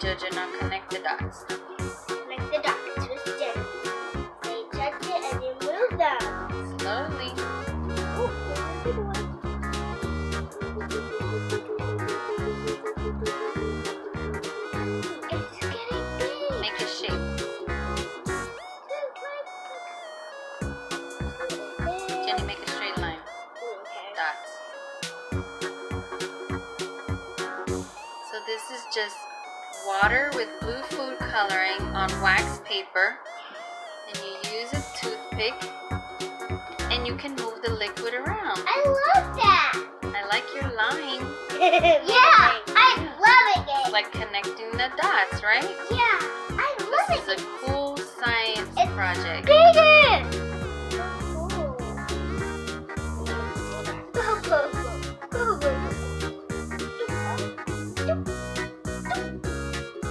Jojo, now connect the dots. Connect the dots with Jenny. So you touch it and you move them. Slowly. It's getting big. Make a shape. Jenny, make a straight line. Okay. Dots. So this is just water with blue food coloring on wax paper. And you use a toothpick. And you can move the liquid around. I love that. I like your line. Yeah, I'm loving It's it. like connecting the dots, right? Yeah, I'm This loving is a cool science It's project. bigger. Go, go, go. Go, go, go.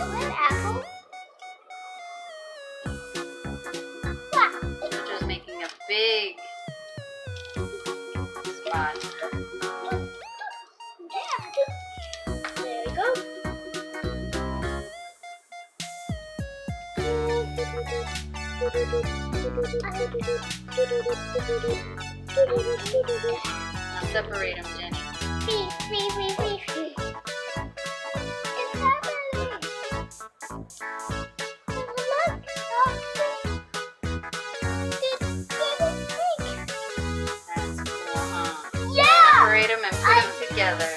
An apple. Wow. Jojo's making a big spot. There we go. Now separate them, Jenny. It's happening. Look. It's getting big. That's cool, huh? Yeah. Separate them and put them together.